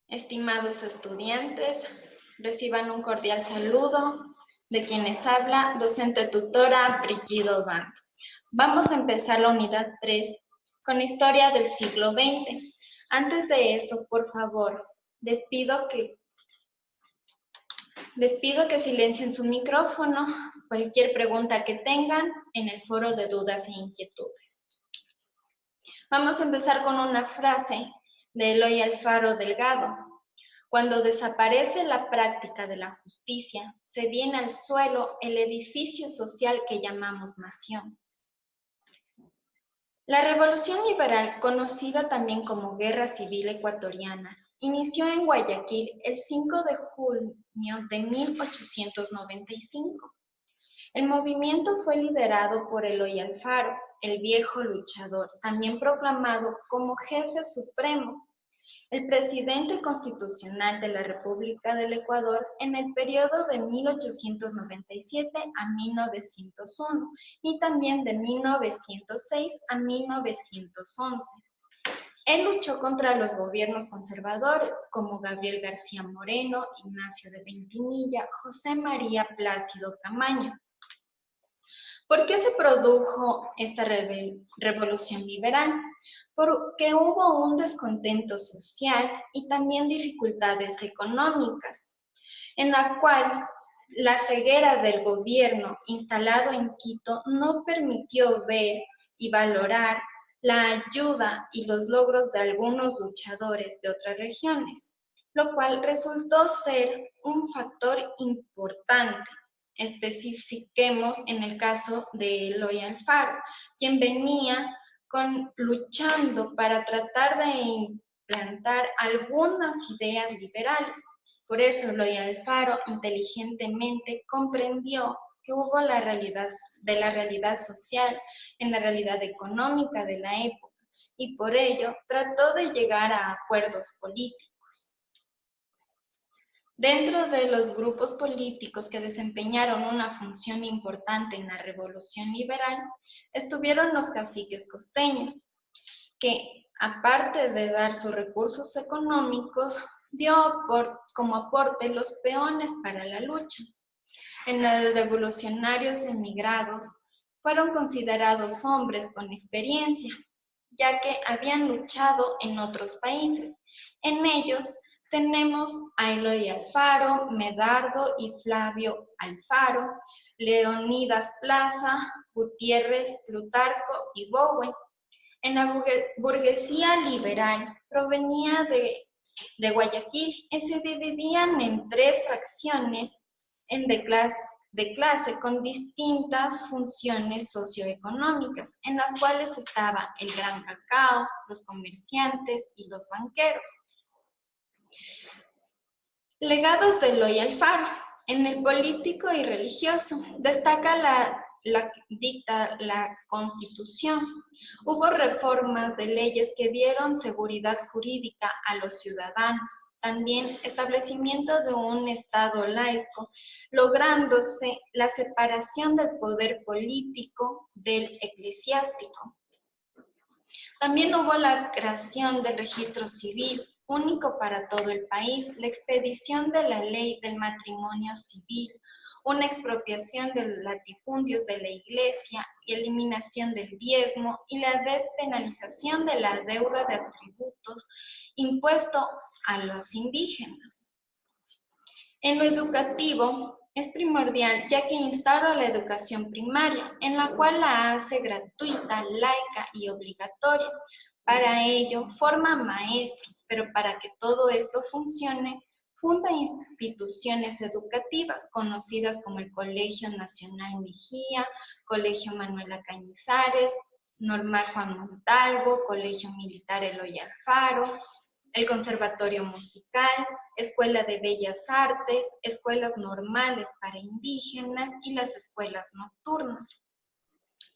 Estimados estudiantes, reciban un cordial saludo de quienes habla, docente tutora Brigido Bando. Vamos a empezar la unidad 3 con historia del siglo XX. Antes de eso, por favor, les pido que silencien su micrófono, cualquier pregunta que tengan en el foro de dudas e inquietudes. Vamos a empezar con una frase de Eloy Alfaro Delgado. Cuando desaparece la práctica de la justicia, se viene al suelo el edificio social que llamamos nación. La Revolución Liberal, conocida también como Guerra Civil Ecuatoriana, inició en Guayaquil el 5 de junio de 1895. El movimiento fue liderado por Eloy Alfaro, el viejo luchador, también proclamado como jefe supremo, el presidente constitucional de la República del Ecuador en el periodo de 1897 a 1901 y también de 1906 a 1911. Él luchó contra los gobiernos conservadores como Gabriel García Moreno, Ignacio de Ventimilla, José María Plácido Camaño. ¿Por qué se produjo esta revolución liberal? Porque hubo un descontento social y también dificultades económicas, en la cual la ceguera del gobierno instalado en Quito no permitió ver y valorar la ayuda y los logros de algunos luchadores de otras regiones, lo cual resultó ser un factor importante. Especifiquemos en el caso de Eloy Alfaro, quien venía luchando para tratar de implantar algunas ideas liberales. Por eso Eloy Alfaro inteligentemente comprendió que hubo la realidad social en la realidad económica de la época y por ello trató de llegar a acuerdos políticos. Dentro de los grupos políticos que desempeñaron una función importante en la Revolución Liberal, estuvieron los caciques costeños, que aparte de dar sus recursos económicos, dio como aporte los peones para la lucha. En los revolucionarios emigrados fueron considerados hombres con experiencia, ya que habían luchado en otros países. En ellos tenemos a Eloy Alfaro, Medardo y Flavio Alfaro, Leonidas Plaza, Gutiérrez, Plutarco y Bowen. En la burguesía liberal provenía de Guayaquil y se dividían en tres fracciones de clase con distintas funciones socioeconómicas, en las cuales estaba el gran cacao, los comerciantes y los banqueros. Legados de Eloy Alfaro. En el político y religioso destaca la Constitución. Hubo reformas de leyes que dieron seguridad jurídica a los ciudadanos. También establecimiento de un Estado laico, lográndose la separación del poder político del eclesiástico. También hubo la creación del registro civil, único para todo el país, la expedición de la ley del matrimonio civil, una expropiación de los latifundios de la Iglesia y eliminación del diezmo y la despenalización de la deuda de tributos impuesto a los indígenas. En lo educativo es primordial ya que instaura la educación primaria, en la cual la hace gratuita, laica y obligatoria. Para ello forma maestros, pero para que todo esto funcione, funda instituciones educativas conocidas como el Colegio Nacional Mejía, Colegio Manuela Cañizares, Normal Juan Montalvo, Colegio Militar Eloy Alfaro, el Conservatorio Musical, Escuela de Bellas Artes, escuelas normales para indígenas y las escuelas nocturnas.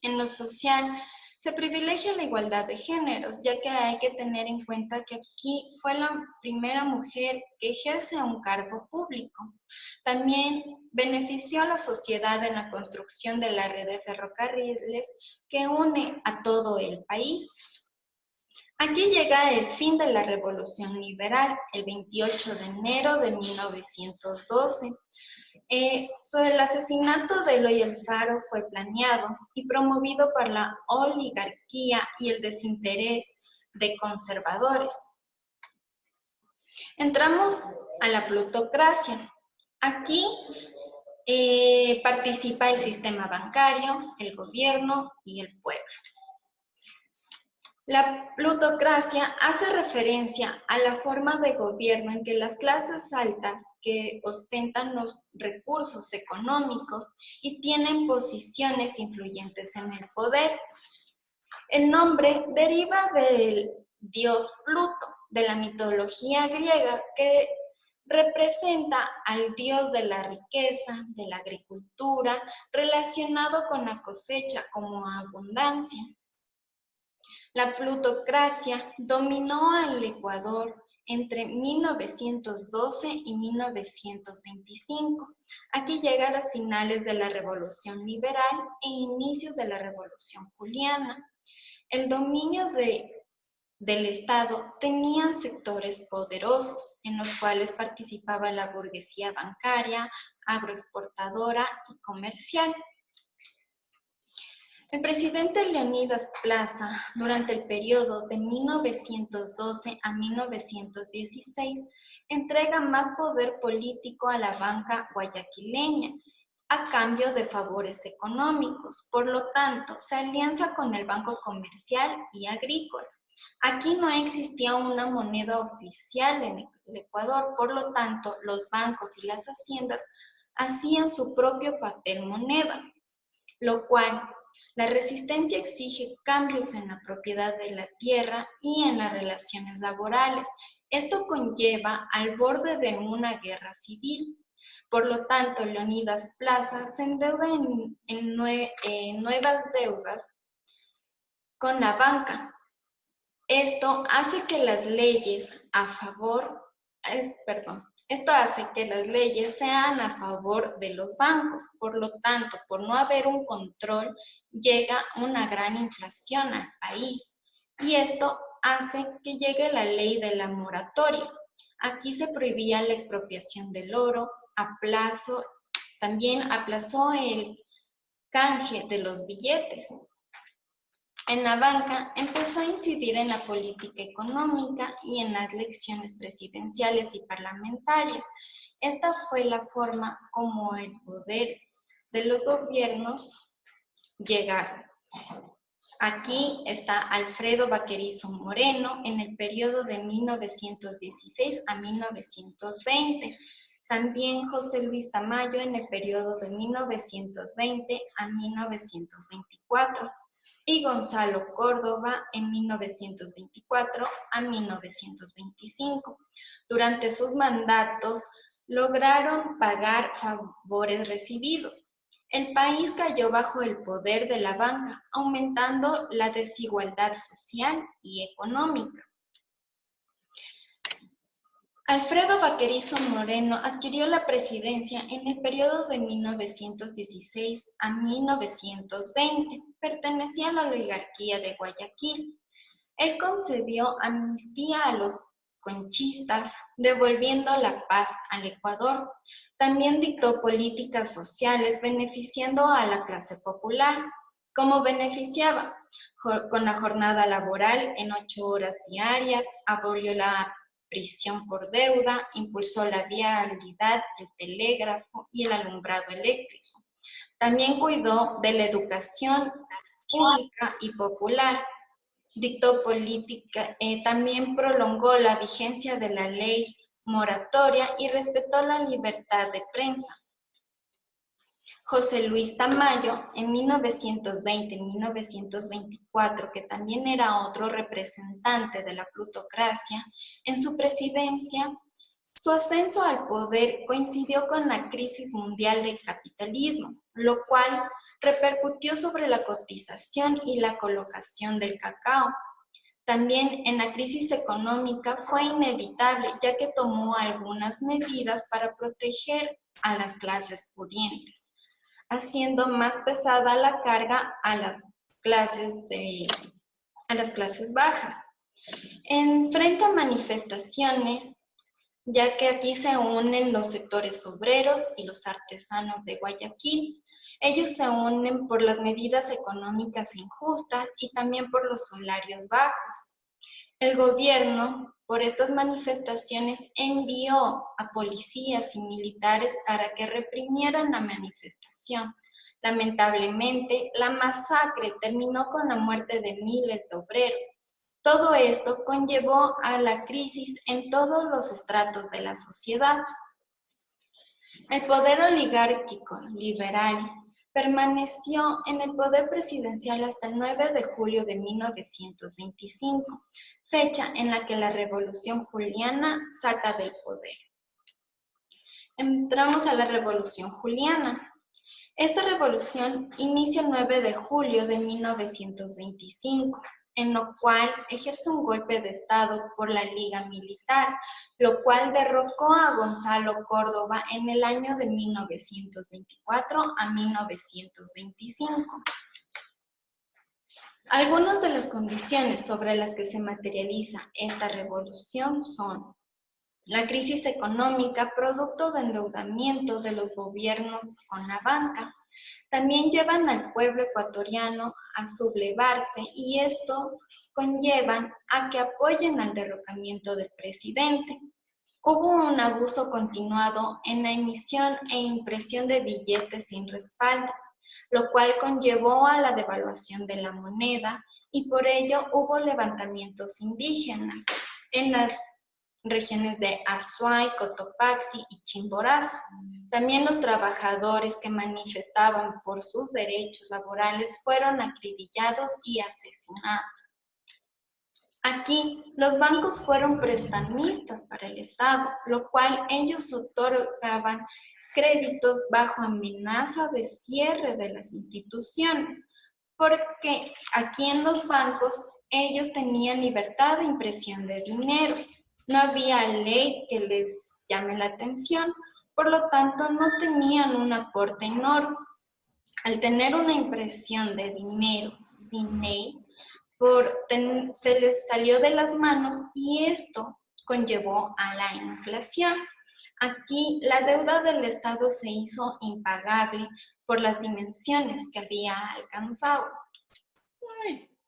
En lo social, se privilegia la igualdad de géneros, ya que hay que tener en cuenta que aquí fue la primera mujer que ejerce un cargo público. También benefició a la sociedad en la construcción de la red de ferrocarriles que une a todo el país. Aquí llega el fin de la Revolución Liberal, el 28 de enero de 1912. El asesinato de Eloy Alfaro fue planeado y promovido por la oligarquía y el desinterés de conservadores. Entramos a la plutocracia. Aquí participa el sistema bancario, el gobierno y el pueblo. La plutocracia hace referencia a la forma de gobierno en que las clases altas que ostentan los recursos económicos y tienen posiciones influyentes en el poder. El nombre deriva del dios Pluto, de la mitología griega, que representa al dios de la riqueza, de la agricultura, relacionado con la cosecha como abundancia. La plutocracia dominó al Ecuador entre 1912 y 1925. Aquí llega a las finales de la Revolución Liberal e inicios de la Revolución Juliana. El dominio del Estado tenían sectores poderosos, en los cuales participaba la burguesía bancaria, agroexportadora y comercial. El presidente Leonidas Plaza, durante el periodo de 1912 a 1916, entrega más poder político a la banca guayaquileña a cambio de favores económicos. Por lo tanto, se alianza con el Banco Comercial y Agrícola. Aquí no existía una moneda oficial en el Ecuador, por lo tanto, los bancos y las haciendas hacían su propio papel moneda, lo cual la resistencia exige cambios en la propiedad de la tierra y en las relaciones laborales. Esto conlleva al borde de una guerra civil. Por lo tanto, Leonidas Plaza se endeuda en nuevas deudas con la banca. Esto hace que las leyes sean a favor de los bancos. Por lo tanto, por no haber un control, llega una gran inflación al país. Y esto hace que llegue la ley de la moratoria. Aquí se prohibía la expropiación del oro, también aplazó el canje de los billetes. En la banca empezó a incidir en la política económica y en las elecciones presidenciales y parlamentarias. Esta fue la forma como el poder de los gobiernos llegaron. Aquí está Alfredo Vaquerizo Moreno en el periodo de 1916 a 1920. También José Luis Tamayo en el periodo de 1920 a 1924. Y Gonzalo Córdoba en 1924 a 1925. Durante sus mandatos lograron pagar favores recibidos. El país cayó bajo el poder de la banca, aumentando la desigualdad social y económica. Alfredo Vaquerizo Moreno adquirió la presidencia en el periodo de 1916 a 1920. Pertenecía a la oligarquía de Guayaquil. Él concedió amnistía a los conchistas, devolviendo la paz al Ecuador. También dictó políticas sociales beneficiando a la clase popular. ¿Cómo beneficiaba? Con la jornada laboral en 8 horas diarias, abolió la prisión por deuda, impulsó la vialidad, el telégrafo y el alumbrado eléctrico. También cuidó de la educación pública y popular. Dictó política, también prolongó la vigencia de la ley moratoria y respetó la libertad de prensa. José Luis Tamayo, en 1920-1924, que también era otro representante de la plutocracia, en su presidencia, su ascenso al poder coincidió con la crisis mundial del capitalismo, lo cual repercutió sobre la cotización y la colocación del cacao. También en la crisis económica fue inevitable, ya que tomó algunas medidas para proteger a las clases pudientes, haciendo más pesada la carga a las clases bajas. Enfrenta manifestaciones, ya que aquí se unen los sectores obreros y los artesanos de Guayaquil. Ellos se unen por las medidas económicas injustas y también por los salarios bajos. El gobierno, por estas manifestaciones, envió a policías y militares para que reprimieran la manifestación. Lamentablemente, la masacre terminó con la muerte de miles de obreros. Todo esto conllevó a la crisis en todos los estratos de la sociedad. El poder oligárquico liberal permaneció en el poder presidencial hasta el 9 de julio de 1925, fecha en la que la Revolución Juliana saca del poder. Entramos a la Revolución Juliana. Esta revolución inicia el 9 de julio de 1925, en lo cual ejerce un golpe de Estado por la Liga Militar, lo cual derrocó a Gonzalo Córdoba en el año de 1924 a 1925. Algunas de las condiciones sobre las que se materializa esta revolución son la crisis económica producto de endeudamiento de los gobiernos con la banca. También llevan al pueblo ecuatoriano a sublevarse y esto conllevan a que apoyen al derrocamiento del presidente. Hubo un abuso continuado en la emisión e impresión de billetes sin respaldo, lo cual conllevó a la devaluación de la moneda y por ello hubo levantamientos indígenas en las regiones de Azuay, Cotopaxi y Chimborazo. También los trabajadores que manifestaban por sus derechos laborales fueron acribillados y asesinados. Aquí, los bancos fueron prestamistas para el Estado, lo cual ellos otorgaban créditos bajo amenaza de cierre de las instituciones, porque aquí en los bancos ellos tenían libertad de impresión de dinero. No había ley que les llame la atención, por lo tanto no tenían un aporte enorme. Al tener una impresión de dinero sin ley, se les salió de las manos y esto conllevó a la inflación. Aquí la deuda del Estado se hizo impagable por las dimensiones que había alcanzado.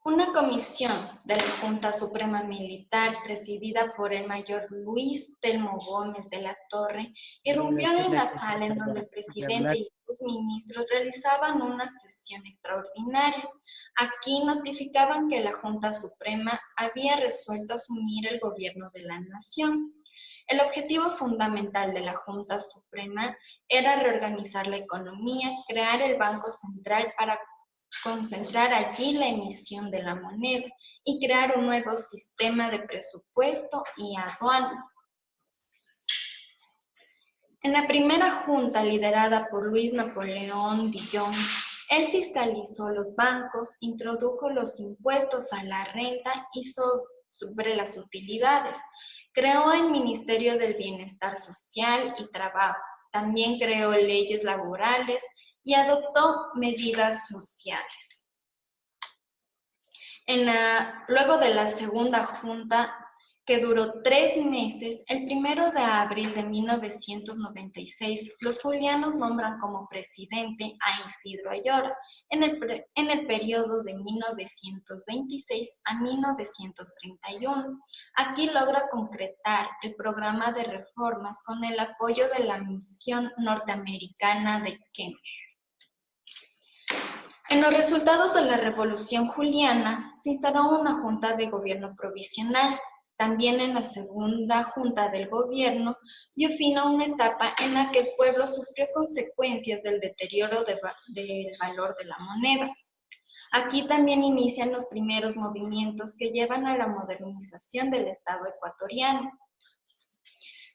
Una comisión de la Junta Suprema Militar, presidida por el mayor Luis Telmo Gómez de la Torre, irrumpió en la sala en donde el presidente y sus ministros realizaban una sesión extraordinaria. Aquí notificaban que la Junta Suprema había resuelto asumir el gobierno de la nación. El objetivo fundamental de la Junta Suprema era reorganizar la economía, crear el Banco Central para concentrar allí la emisión de la moneda y crear un nuevo sistema de presupuesto y aduanas. En la primera junta, liderada por Luis Napoleón Dillon, él fiscalizó los bancos, introdujo los impuestos a la renta y sobre las utilidades, creó el Ministerio del Bienestar Social y Trabajo, también creó leyes laborales y adoptó medidas sociales. Luego de la segunda junta, que duró 3 meses, el 1 de abril de 1996, los julianos nombran como presidente a Isidro Ayora en el periodo de 1926 a 1931. Aquí logra concretar el programa de reformas con el apoyo de la misión norteamericana de Kemper. En los resultados de la Revolución Juliana, se instaló una junta de gobierno provisional. También en la segunda junta del gobierno dio fin a una etapa en la que el pueblo sufrió consecuencias del deterioro del valor de la moneda. Aquí también inician los primeros movimientos que llevan a la modernización del Estado ecuatoriano.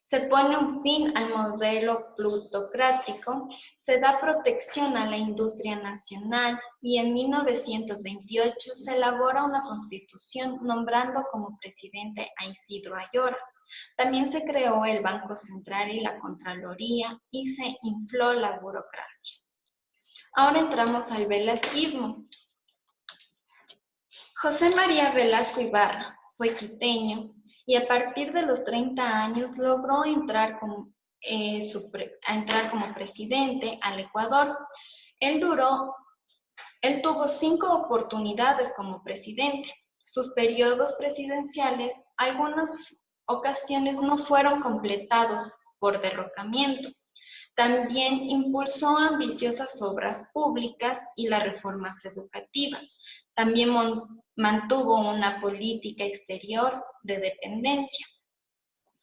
Se pone un fin al modelo plutocrático, se da protección a la industria nacional y en 1928 se elabora una constitución nombrando como presidente a Isidro Ayora. También se creó el Banco Central y la Contraloría y se infló la burocracia. Ahora entramos al velasquismo. José María Velasco Ibarra fue quiteño y a partir de los 30 años logró entrar como presidente al Ecuador. Él tuvo 5 oportunidades como presidente. Sus periodos presidenciales, algunas ocasiones no fueron completados por derrocamiento. También impulsó ambiciosas obras públicas y las reformas educativas. También mantuvo una política exterior de dependencia.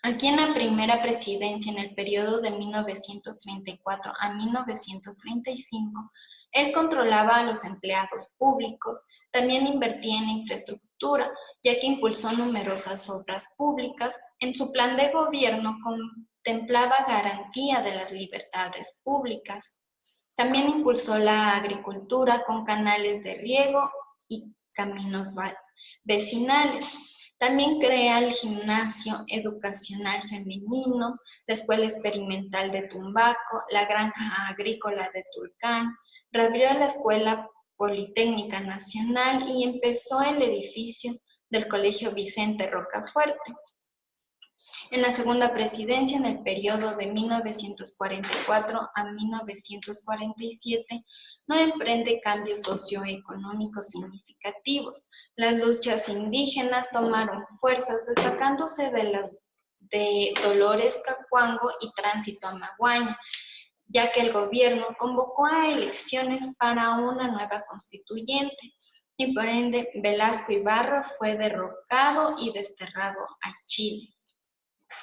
Aquí en la primera presidencia, en el periodo de 1934 a 1935, él controlaba a los empleados públicos, también invertía en infraestructura, ya que impulsó numerosas obras públicas. En su plan de gobierno contemplaba garantía de las libertades públicas. También impulsó la agricultura con canales de riego y caminos vecinales. También crea el gimnasio educacional femenino, la escuela experimental de Tumbaco, la granja agrícola de Tulcán, reabrió la Escuela Politécnica Nacional y empezó el edificio del Colegio Vicente Rocafuerte. En la segunda presidencia, en el periodo de 1944 a 1947, no emprende cambios socioeconómicos significativos. Las luchas indígenas tomaron fuerzas, destacándose de Dolores Cacuango y Tránsito Amaguaña, ya que el gobierno convocó a elecciones para una nueva constituyente y por ende Velasco Ibarra fue derrocado y desterrado a Chile.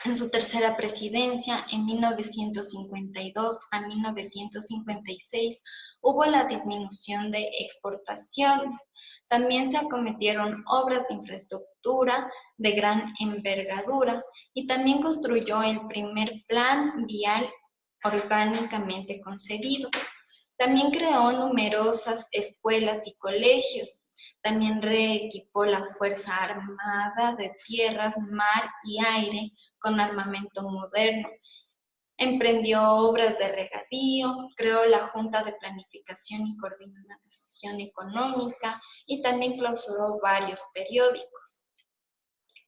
En su tercera presidencia, en 1952 a 1956, hubo la disminución de exportaciones. También se acometieron obras de infraestructura de gran envergadura y también construyó el primer plan vial orgánicamente concebido. También creó numerosas escuelas y colegios. También reequipó la Fuerza Armada de Tierras, Mar y Aire con armamento moderno. Emprendió obras de regadío, creó la Junta de Planificación y Coordinación Económica y también clausuró varios periódicos.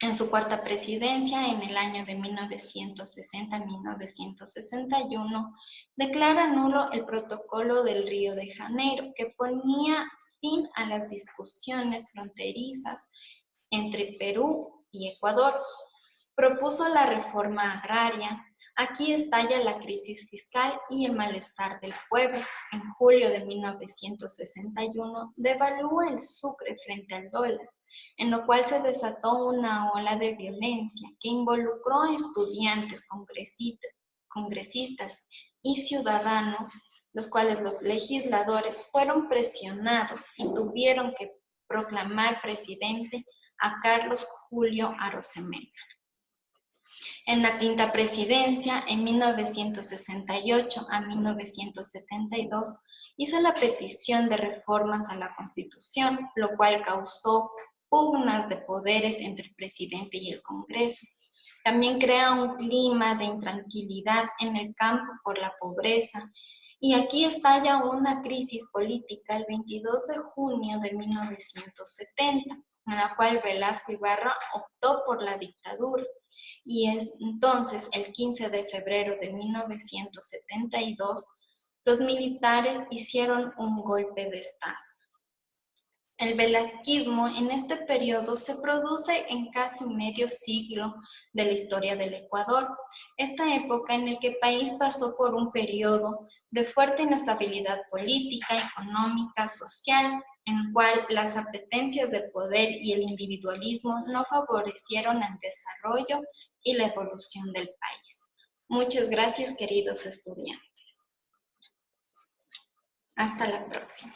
En su cuarta presidencia, en el año de 1960-1961, declara nulo el Protocolo del Río de Janeiro, que ponía fin a las discusiones fronterizas entre Perú y Ecuador. Propuso la reforma agraria. Aquí estalla la crisis fiscal y el malestar del pueblo. En julio de 1961, devalúa el sucre frente al dólar, en lo cual se desató una ola de violencia que involucró a estudiantes, congresistas y ciudadanos, los cuales los legisladores fueron presionados y tuvieron que proclamar presidente a Carlos Julio Arosemena. En la quinta presidencia, en 1968 a 1972, hizo la petición de reformas a la Constitución, lo cual causó pugnas de poderes entre el presidente y el Congreso. También crea un clima de intranquilidad en el campo por la pobreza. Y aquí estalla una crisis política el 22 de junio de 1970, en la cual Velasco Ibarra optó por la dictadura. Y entonces, el 15 de febrero de 1972, los militares hicieron un golpe de Estado. El velasquismo en este periodo se produce en casi medio siglo de la historia del Ecuador, esta época en la que el país pasó por un periodo de fuerte inestabilidad política, económica, social, en el cual las apetencias del poder y el individualismo no favorecieron el desarrollo y la evolución del país. Muchas gracias, queridos estudiantes. Hasta la próxima.